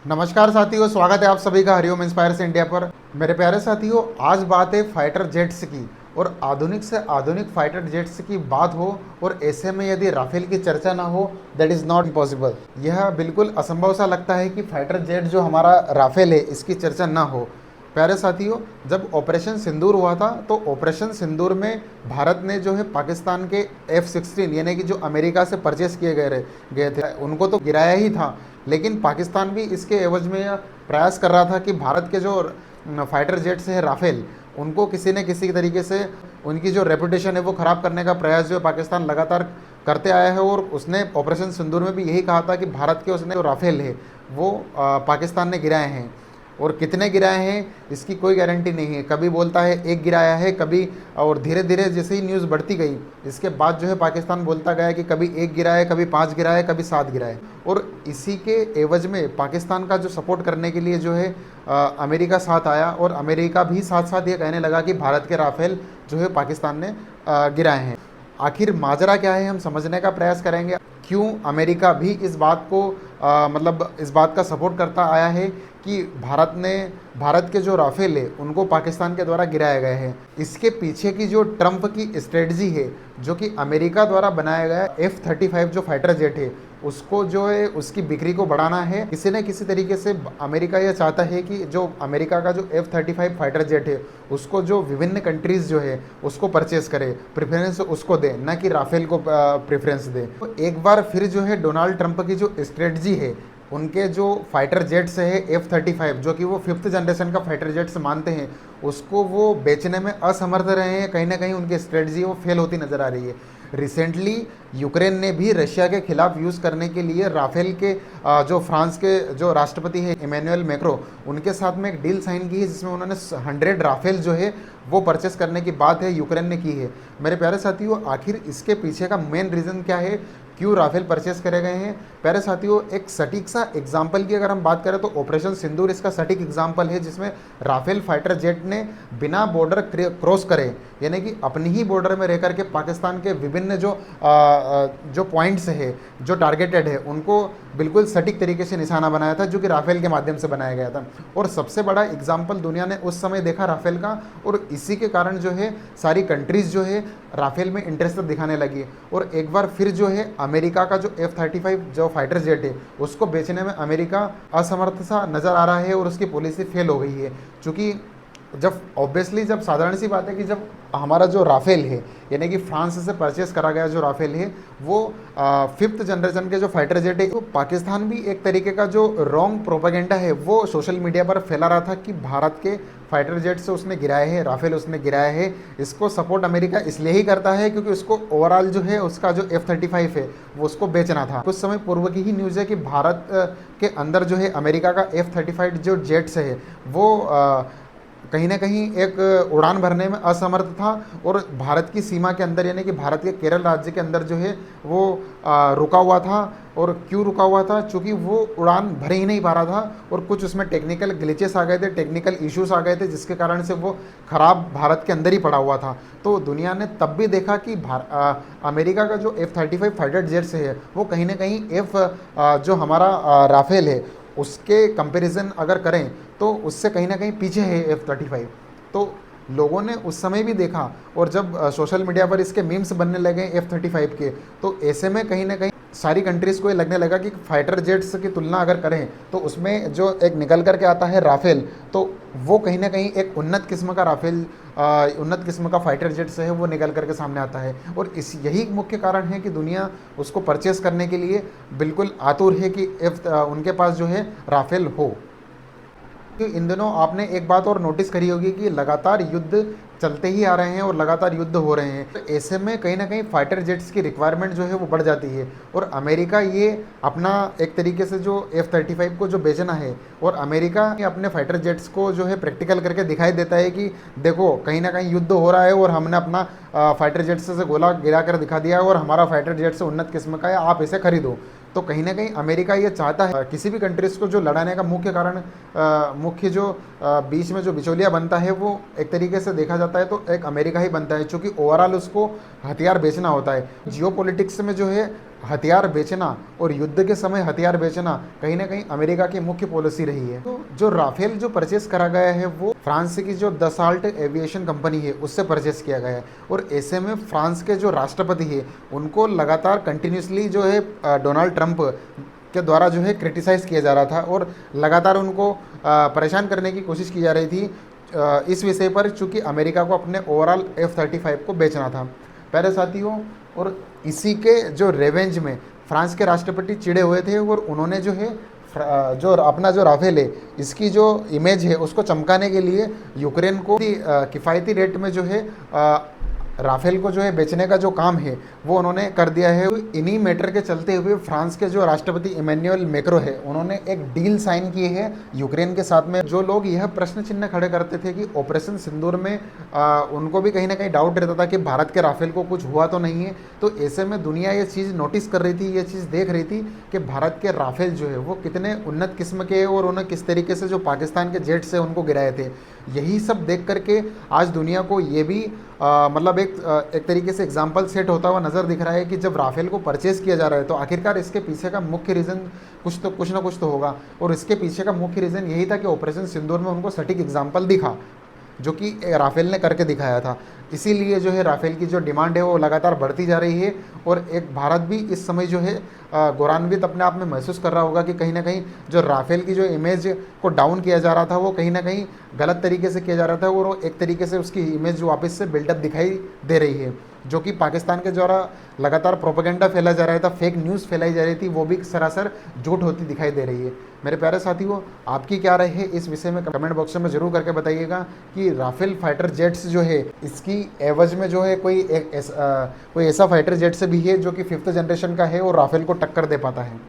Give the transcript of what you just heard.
नमस्कार साथियों, स्वागत है आप सभी का हरिओम इंस्पायर्स इंडिया पर। मेरे प्यारे साथियों, आज बात है फाइटर जेट्स की और आधुनिक से आधुनिक फाइटर जेट्स की बात हो और ऐसे में यदि राफेल की चर्चा ना हो, दैट इज़ नॉट पॉसिबल। यह बिल्कुल असंभव सा लगता है कि फाइटर जेट जो हमारा राफेल है इसकी चर्चा ना हो। प्यारे साथियों, जब ऑपरेशन सिंदूर हुआ था तो ऑपरेशन सिंदूर में भारत ने जो है पाकिस्तान के F-16 यानी कि जो अमेरिका से परचेस किए गए थे उनको तो गिराया ही था, लेकिन पाकिस्तान भी इसके एवज में यह प्रयास कर रहा था कि भारत के जो फाइटर जेट्स है राफेल, उनको किसी न किसी तरीके से उनकी जो रेपुटेशन है वो ख़राब करने का प्रयास जो है पाकिस्तान लगातार करते आया है। और उसने ऑपरेशन सिंदूर में भी यही कहा था कि भारत के उसने जो राफेल है वो पाकिस्तान ने गिराए हैं, और कितने गिराए हैं इसकी कोई गारंटी नहीं है। कभी बोलता है एक गिराया है, कभी, और धीरे धीरे जैसे ही न्यूज़ बढ़ती गई इसके बाद जो है पाकिस्तान बोलता गया कि कभी एक गिराए, कभी 5 गिराए, कभी 7 गिराए। और इसी के एवज में पाकिस्तान का जो सपोर्ट करने के लिए जो है अमेरिका साथ आया, और अमेरिका भी साथ साथ ये कहने लगा कि भारत के राफेल जो है पाकिस्तान ने गिराए हैं। आखिर माजरा क्या है हम समझने का प्रयास करेंगे। क्यों अमेरिका भी इस बात को मतलब इस बात का सपोर्ट करता आया है कि भारत के जो राफेल है उनको पाकिस्तान के द्वारा गिराया गया है। इसके पीछे की जो ट्रंप की स्ट्रेटजी है, जो कि अमेरिका द्वारा बनाया गया F-35 जो फाइटर जेट है उसको जो है उसकी बिक्री को बढ़ाना है। किसी न किसी तरीके से अमेरिका यह चाहता है कि जो अमेरिका का जो F-35 फाइटर जेट है उसको जो विभिन्न कंट्रीज़ जो है उसको परचेस करे, प्रेफरेंस उसको दे, ना कि राफेल को प्रेफरेंस दे। तो एक बार फिर जो है डोनाल्ड ट्रंप की जो स्ट्रेटजी है, उनके जो फाइटर जेट्स है F-35 जो कि वो 5th जनरेशन का फाइटर जेट्स मानते हैं, उसको वो बेचने में असमर्थ रहे हैं। कहीं ना कहीं उनकी स्ट्रेटजी वो फेल होती नज़र आ रही है। रिसेंटली यूक्रेन ने भी रशिया के खिलाफ यूज़ करने के लिए राफेल के जो फ्रांस के जो राष्ट्रपति है इमैनुअल मैक्रो, उनके साथ में एक डील साइन की है जिसमें उन्होंने 100 राफेल जो है वो परचेस करने की बात है यूक्रेन ने की है। मेरे प्यारे साथियों, आखिर इसके पीछे का मेन रीज़न क्या है, क्यों राफेल परचेस करे गए हैं? प्यारे साथियों, एक सटीक सा एग्जाम्पल की अगर हम बात करें तो ऑपरेशन सिंदूर इसका सटीक एग्जाम्पल है, जिसमें राफेल फाइटर जेट ने बिना बॉर्डर क्रॉस करे, यानी कि अपनी ही बॉर्डर में रह करके पाकिस्तान के विभिन्न जो पॉइंट्स है, जो टारगेटेड है, उनको बिल्कुल सटीक तरीके से निशाना बनाया था, जो कि राफेल के माध्यम से बनाया गया था। और सबसे बड़ा एग्जाम्पल दुनिया ने उस समय देखा राफेल का, और इसी के कारण जो है सारी कंट्रीज़ जो है राफेल में इंटरेस्ट दिखाने लगी। और एक बार फिर जो है अमेरिका का जो F-35 जो फाइटर जेट है उसको बेचने में अमेरिका असमर्थ सा नज़र आ रहा है, और उसकी पॉलिसी फेल हो गई है। चूँकि जब साधारण सी बात है कि जब हमारा जो राफेल है यानी कि फ्रांस से परचेस करा गया जो राफेल है वो 5th जनरेशन के जो फाइटर जेट है, तो पाकिस्तान भी एक तरीके का जो रॉन्ग प्रोपेगेंडा है वो सोशल मीडिया पर फैला रहा था कि भारत के फाइटर जेट से उसने गिराए हैं, राफेल उसने गिराया है। इसको सपोर्ट अमेरिका इसलिए ही करता है क्योंकि उसको ओवरऑल जो है उसका जो F-35 है वो उसको बेचना था। कुछ समय पूर्व की ही न्यूज़ है कि भारत के अंदर जो है अमेरिका का F-35 जो जेट्स है वो कहीं ना कहीं एक उड़ान भरने में असमर्थ था, और भारत की सीमा के अंदर यानी कि भारत के केरल राज्य के अंदर जो है वो रुका हुआ था। और क्यों रुका हुआ था? चूँकि वो उड़ान भर ही नहीं पा रहा था, और कुछ उसमें टेक्निकल ग्लिचेस आ गए थे, टेक्निकल इश्यूज आ गए थे, जिसके कारण से वो ख़राब भारत के अंदर ही पड़ा हुआ था। तो दुनिया ने तब भी देखा कि अमेरिका का जो F-35 फाइटर जेट्स है वो कहीं ना कहीं जो हमारा राफेल है उसके कंपैरिजन अगर करें तो उससे कहीं ना कहीं पीछे है F-35। तो लोगों ने उस समय भी देखा, और जब सोशल मीडिया पर इसके मीम्स बनने लगे F-35 के, तो ऐसे में कहीं ना कहीं सारी कंट्रीज़ को ये लगने लगा कि फाइटर जेट्स की तुलना अगर करें तो उसमें जो एक निकल करके आता है राफेल, तो वो कहीं ना कहीं एक उन्नत किस्म का राफेल, उन्नत किस्म का फाइटर जेट्स है वो निकल करके सामने आता है। और यही मुख्य कारण है कि दुनिया उसको परचेस करने के लिए बिल्कुल आतुर है कि उनके पास जो है राफेल हो। इन दिनों आपने एक बात और नोटिस करी होगी कि लगातार युद्ध चलते ही आ रहे हैं और लगातार युद्ध हो रहे हैं। तो ऐसे में कहीं ना कहीं फाइटर जेट्स की रिक्वायरमेंट जो है वो बढ़ जाती है, और अमेरिका ये अपना एक तरीके से जो F-35 को जो बेचना है, और अमेरिका अपने फाइटर जेट्स को जो है प्रैक्टिकल करके दिखाई देता है कि देखो कहीं ना कहीं युद्ध हो रहा है और हमने अपना फाइटर जेट्स से गोला गिरा कर दिखा दिया है, और हमारा फाइटर जेट्स उन्नत किस्म का है, आप इसे खरीदो। तो कहीं ना कहीं अमेरिका ये चाहता है किसी भी कंट्रीज़ को जो लड़ाने का मुख्य कारण मुख्य जो बीच में जो बिचौलिया बनता है वो एक तरीके से देखा जाता है तो एक अमेरिका ही बनता है, क्योंकि ओवरऑल उसको हथियार बेचना होता है। जियोपॉलिटिक्स में जो है हथियार बेचना और युद्ध के समय हथियार बेचना कहीं ना कहीं अमेरिका की मुख्य पॉलिसी रही है। तो जो राफेल जो परचेस करा गया है वो फ्रांस की जो दसाल्ट एविएशन कंपनी है उससे परचेस किया गया है। और ऐसे में फ्रांस के जो राष्ट्रपति है उनको लगातार कंटिन्यूसली जो है डोनाल्ड ट्रंप के द्वारा जो है क्रिटिसाइज किया जा रहा था और लगातार उनको परेशान करने की कोशिश की जा रही थी इस विषय पर, चूंकि अमेरिका को अपने ओवरऑल F-35 को बेचना था। प्यारे साथियों, और इसी के जो रेवेंज में फ्रांस के राष्ट्रपति चिढ़े हुए थे और उन्होंने जो है जो अपना जो राफेल है इसकी जो इमेज है उसको चमकाने के लिए यूक्रेन को किफ़ायती रेट में जो है राफेल को जो है बेचने का जो काम है वो उन्होंने कर दिया है। इन्हीं मैटर के चलते हुए फ्रांस के जो राष्ट्रपति इमैनुअल मैक्रो है उन्होंने एक डील साइन की है यूक्रेन के साथ में। जो लोग यह प्रश्न चिन्ह खड़े करते थे कि ऑपरेशन सिंदूर में उनको भी कहीं ना कहीं डाउट रहता था कि भारत के राफेल को कुछ हुआ तो नहीं है, तो ऐसे में दुनिया ये चीज़ नोटिस कर रही थी, ये चीज़ देख रही थी कि भारत के राफेल जो है वो कितने उन्नत किस्म के और उन्हें किस तरीके से जो पाकिस्तान के जेट से उनको गिराए थे। यही सब देख करके आज दुनिया को ये भी मतलब एक तरीके से एग्जाम्पल सेट होता हुआ नज़र दिख रहा है कि जब राफेल को परचेज़ किया जा रहा है तो आखिरकार इसके पीछे का मुख्य रीज़न कुछ ना कुछ तो होगा। और इसके पीछे का मुख्य रीज़न यही था कि ऑपरेशन सिंदूर में उनको सटीक एग्जाम्पल दिखा जो कि राफेल ने करके दिखाया था। इसीलिए जो है राफेल की जो डिमांड है वो लगातार बढ़ती जा रही है और एक भारत भी इस समय जो है गौरवान्वित अपने आप में महसूस कर रहा होगा कि कहीं ना कहीं जो राफेल की जो इमेज को डाउन किया जा रहा था वो कहीं ना कहीं गलत तरीके से किया जा रहा था और वो एक तरीके से उसकी इमेज जो वापस से बिल्डअप दिखाई दे रही है, जो कि पाकिस्तान के द्वारा लगातार प्रोपेगेंडा फैला जा रहा था, फेक न्यूज़ फैलाई जा रही थी, वो भी सरासर झूठ होती दिखाई दे रही है। मेरे प्यारे साथियों, आपकी क्या राय है इस विषय में कमेंट बॉक्स में जरूर करके बताइएगा कि राफेल फाइटर जेट्स जो है इसकी एवज में जो है कोई ऐसा फाइटर जेट से भी है जो कि 5th जनरेशन का है और राफेल को टक्कर दे पाता है।